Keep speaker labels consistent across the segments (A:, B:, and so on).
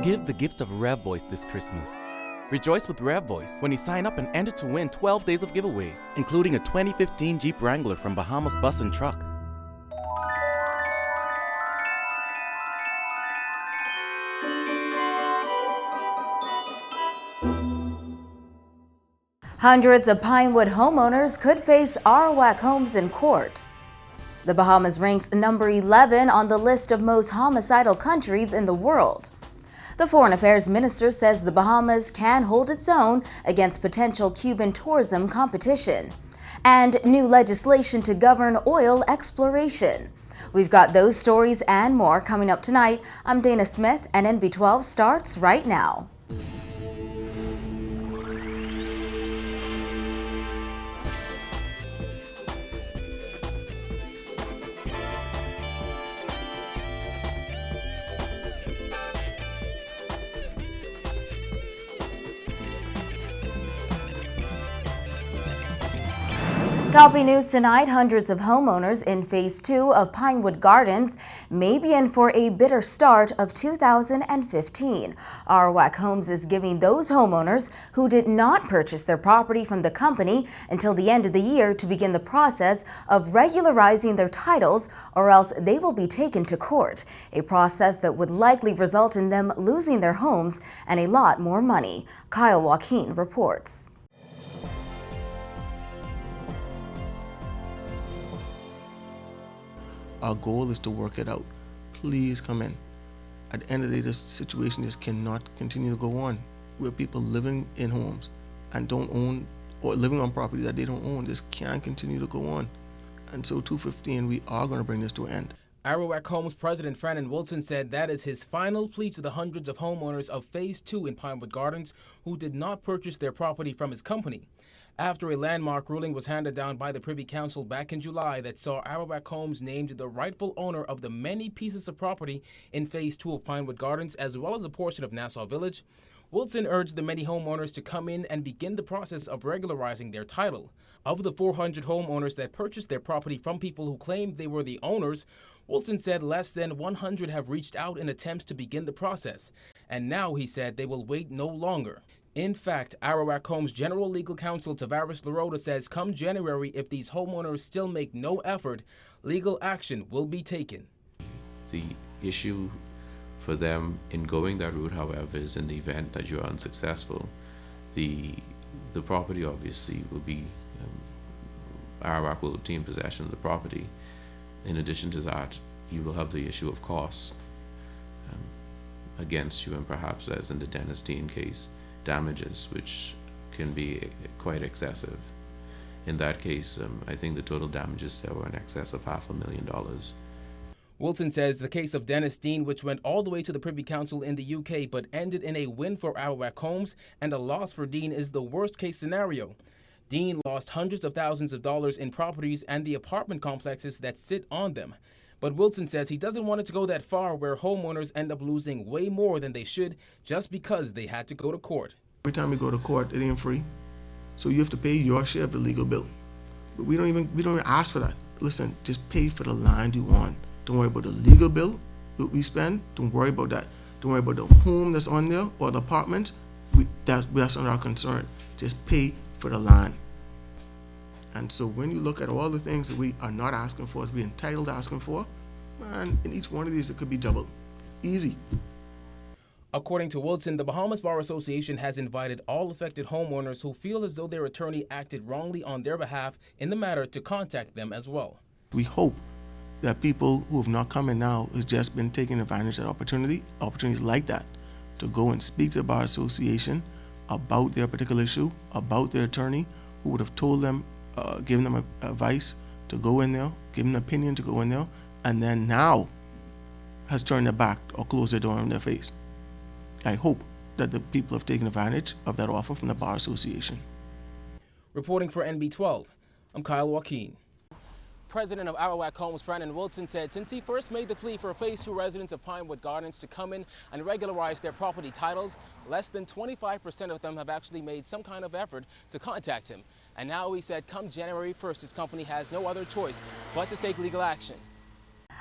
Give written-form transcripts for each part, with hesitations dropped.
A: Give the gift of Rev Voice this Christmas. Rejoice with Rev Voice when you sign up and enter to win 12 days of giveaways, including a 2015 Jeep Wrangler from Bahamas Bus and Truck.
B: Hundreds of Pinewood homeowners could face Arawak homes in court. The Bahamas ranks number 11 on the list of most homicidal countries in the world. The Foreign Affairs Minister says the Bahamas can hold its own against potential Cuban tourism competition. And new legislation to govern oil exploration. We've got those stories and more coming up tonight. I'm Dana Smith, and NB12 starts right now. Topping news tonight, hundreds of homeowners in Phase 2 of Pinewood Gardens may be in for a bitter start of 2015. Arawak Homes is giving those homeowners who did not purchase their property from the company until the end of the year to begin the process of regularizing their titles, or else they will be taken to court, a process that would likely result in them losing their homes and a lot more money. Kyle Joaquin reports.
C: Our goal is to work it out. Please come in. At the end of the day, this situation just cannot continue to go on, where people living in homes and don't own, or living on property that they don't own, just can't continue to go on. And so 2015, we are going to bring this to an end.
D: Arawak Homes President Frannon Wilson said that is his final plea to the hundreds of homeowners of Phase 2 in Pinewood Gardens who did not purchase their property from his company. After a landmark ruling was handed down by the Privy Council back in July that saw Arawak Homes named the rightful owner of the many pieces of property in Phase 2 of Pinewood Gardens, as well as a portion of Nassau Village, Wilson urged the many homeowners to come in and begin the process of regularizing their title. Of the 400 homeowners that purchased their property from people who claimed they were the owners, Wilson said less than 100 have reached out in attempts to begin the process. And now, he said, they will wait no longer. In fact, Arawak Homes General Legal Counsel Tavares Larota says come January, if these homeowners still make no effort, legal action will be taken.
E: The issue for them in going that route, however, is in the event that you're unsuccessful, the property obviously will be, Arawak will obtain possession of the property. In addition to that, you will have the issue of costs against you, and perhaps, as in the Dennis Dean case, damages, which can be quite excessive. In that case, I think the total damages there were in excess of $500,000.
D: Wilson says the case of Dennis Dean, which went all the way to the Privy Council in the UK but ended in a win for Arawak Homes and a loss for Dean, is the worst case scenario. Dean lost hundreds of thousands of dollars in properties and the apartment complexes that sit on them. But Wilson says he doesn't want it to go that far where homeowners end up losing way more than they should just because they had to go to court.
C: Every time we go to court, it ain't free. So you have to pay your share of the legal bill. But we don't even ask for that. Listen, just pay for the land you want. Don't worry about the legal bill that we spend. Don't worry about that. Don't worry about the home that's on there or the apartment. That's not our concern. Just pay for the land. And so when you look at all the things that we are not asking for, we're entitled to asking for, man, in each one of these it could be doubled. Easy.
D: According to Wilson, the Bahamas Bar Association has invited all affected homeowners who feel as though their attorney acted wrongly on their behalf in the matter to contact them as well.
C: We hope that people who have not come in now has just been taking advantage of opportunities like that, to go and speak to the Bar Association about their particular issue, about their attorney, who would have told them, given them advice to go in there, give them an opinion to go in there, and then now has turned their back or closed their door in their face. I hope that the people have taken advantage of that offer from the Bar Association.
D: Reporting for NB12, I'm Kyle Joaquin. President of Arawak Homes, Frannon Wilson, said since he first made the plea for Phase 2 residents of Pinewood Gardens to come in and regularize their property titles, less than 25% of them have actually made some kind of effort to contact him. And now he said come January 1st, his company has no other choice but to take legal action.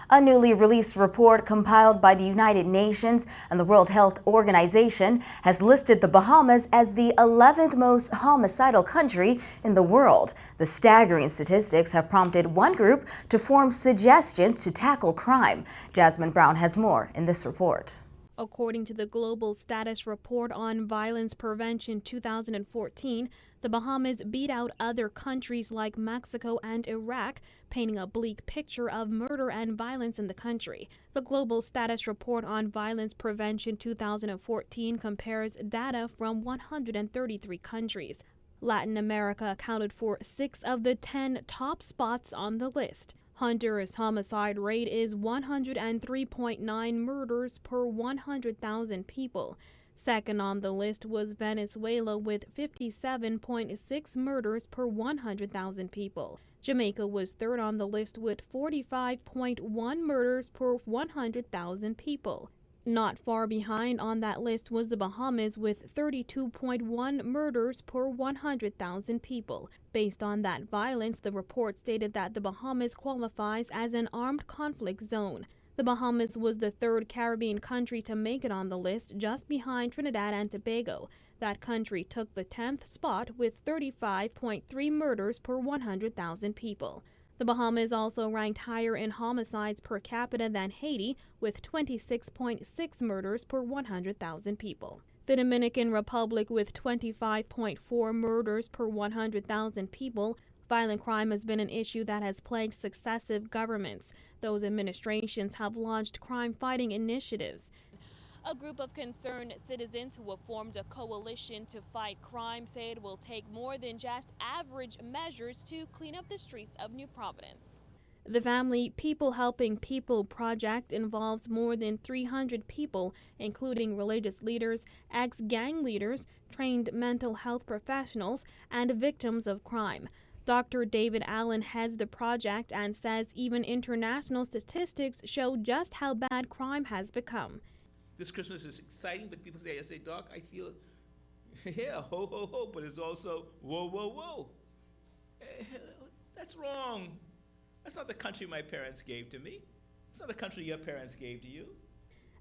B: A newly released report compiled by the United Nations and the World Health Organization has listed the Bahamas as the 11th most homicidal country in the world. The staggering statistics have prompted one group to form suggestions to tackle crime. Jasmine Brown has more in this report.
F: According to the Global Status Report on Violence Prevention 2014, the Bahamas beat out other countries like Mexico and Iraq, painting a bleak picture of murder and violence in the country. The Global Status Report on Violence Prevention 2014 compares data from 133 countries. Latin America accounted for 6 of the 10 top spots on the list. Honduras' homicide rate is 103.9 murders per 100,000 people. Second on the list was Venezuela with 57.6 murders per 100,000 people. Jamaica was third on the list with 45.1 murders per 100,000 people. Not far behind on that list was the Bahamas with 32.1 murders per 100,000 people. Based on that violence, the report stated that the Bahamas qualifies as an armed conflict zone. The Bahamas was the third Caribbean country to make it on the list, just behind Trinidad and Tobago. That country took the 10th spot with 35.3 murders per 100,000 people. The Bahamas also ranked higher in homicides per capita than Haiti, with 26.6 murders per 100,000 people. The Dominican Republic with 25.4 murders per 100,000 people. Violent crime has been an issue that has plagued successive governments. Those administrations have launched crime-fighting initiatives. A group of concerned citizens who have formed a coalition to fight crime say it will take more than just average measures to clean up the streets of New Providence. The Family People Helping People project involves more than 300 people, including religious leaders, ex-gang leaders, trained mental health professionals, and victims of crime. Dr. David Allen heads the project and says even international statistics show just how bad crime has become.
G: This Christmas is exciting, but people say, Doc, I feel, yeah, ho, ho, ho, but it's also, whoa, whoa, whoa. That's wrong. That's not the country my parents gave to me. It's not the country your parents gave to you.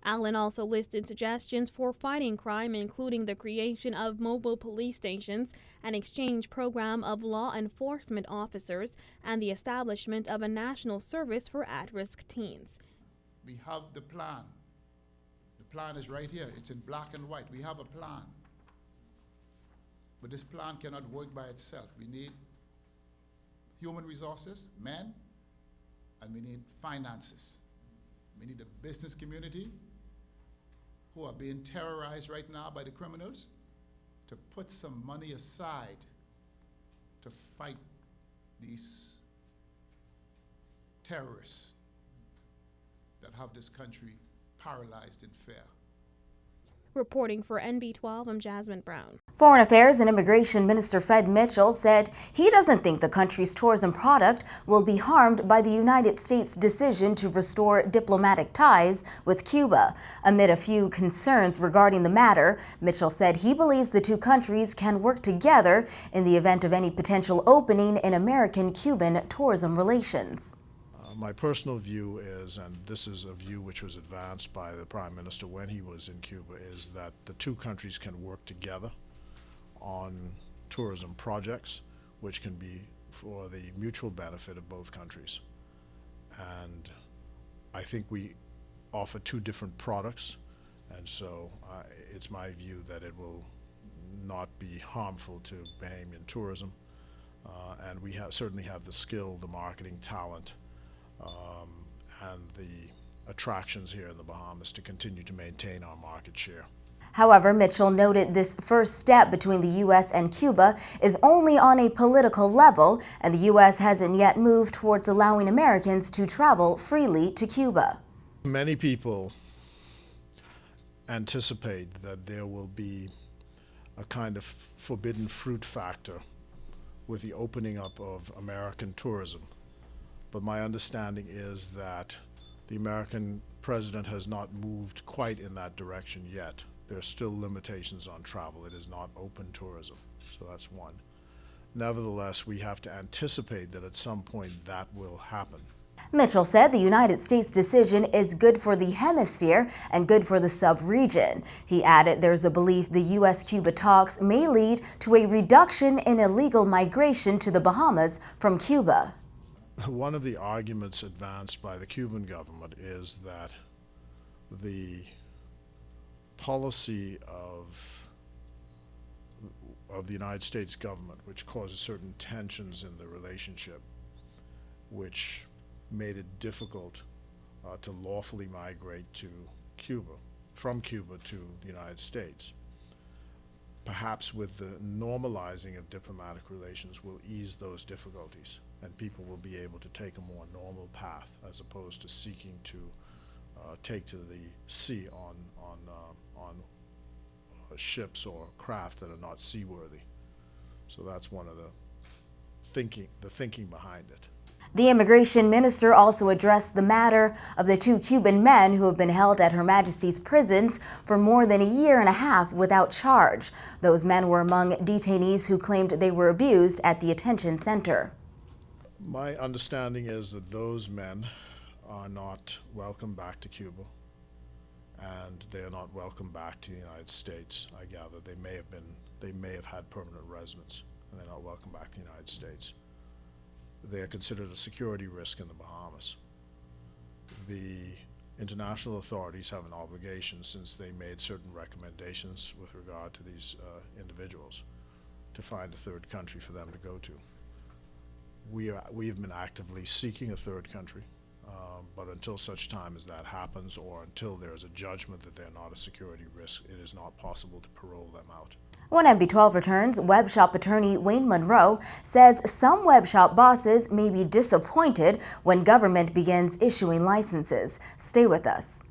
F: Allen also listed suggestions for fighting crime, including the creation of mobile police stations, an exchange program of law enforcement officers, and the establishment of a national service for at-risk teens.
H: We have the plan. The plan is right here. It's in black and white. We have a plan. But this plan cannot work by itself. We need human resources, men, and we need finances. We need the business community, who are being terrorized right now by the criminals, to put some money aside to fight these terrorists that have this country paralyzed in fear.
F: Reporting for NB12, I'm Jasmine Brown.
B: Foreign Affairs and Immigration Minister Fred Mitchell said he doesn't think the country's tourism product will be harmed by the United States' decision to restore diplomatic ties with Cuba. Amid a few concerns regarding the matter, Mitchell said he believes the two countries can work together in the event of any potential opening in American-Cuban tourism relations.
I: My personal view is, and this is a view which was advanced by the Prime Minister when he was in Cuba, is that the two countries can work together on tourism projects which can be for the mutual benefit of both countries. And I think we offer two different products, and so it's my view that it will not be harmful to Bahamian tourism. And we certainly have the skill, the marketing talent, and the attractions here in the Bahamas to continue to maintain our market share.
B: However, Mitchell noted this first step between the U.S. and Cuba is only on a political level, and the U.S. hasn't yet moved towards allowing Americans to travel freely to Cuba.
I: Many people anticipate that there will be a kind of forbidden fruit factor with the opening up of American tourism. But my understanding is that the American president has not moved quite in that direction yet. There are still limitations on travel. It is not open tourism, so that's one. Nevertheless, we have to anticipate that at some point that will happen.
B: Mitchell said the United States decision is good for the hemisphere and good for the sub-region. He added there's a belief the U.S.-Cuba talks may lead to a reduction in illegal migration to the Bahamas from Cuba.
I: One of the arguments advanced by the Cuban government is that the policy of the United States government, which causes certain tensions in the relationship, which made it difficult to lawfully migrate to Cuba, from Cuba to the United States. Perhaps with the normalizing of diplomatic relations will ease those difficulties, and people will be able to take a more normal path as opposed to seeking to take to the sea on ships or craft that are not seaworthy. So that's one of the thinking behind it.
B: The immigration minister also addressed the matter of the 2 Cuban men who have been held at Her Majesty's prisons for more than a year and a half without charge. Those men were among detainees who claimed they were abused at the detention center.
I: My understanding is that those men are not welcome back to Cuba, and they are not welcome back to the United States. I gather they may have had permanent residence, and they're not welcome back to the United States. They are considered a security risk in the Bahamas. The international authorities have an obligation, since they made certain recommendations with regard to these individuals, to find a third country for them to go to. We have been actively seeking a third country, but until such time as that happens, or until there is a judgment that they're not a security risk, it is not possible to parole them out.
B: When MB12 returns, web shop attorney Wayne Monroe says some web shop bosses may be disappointed when government begins issuing licenses. Stay with us.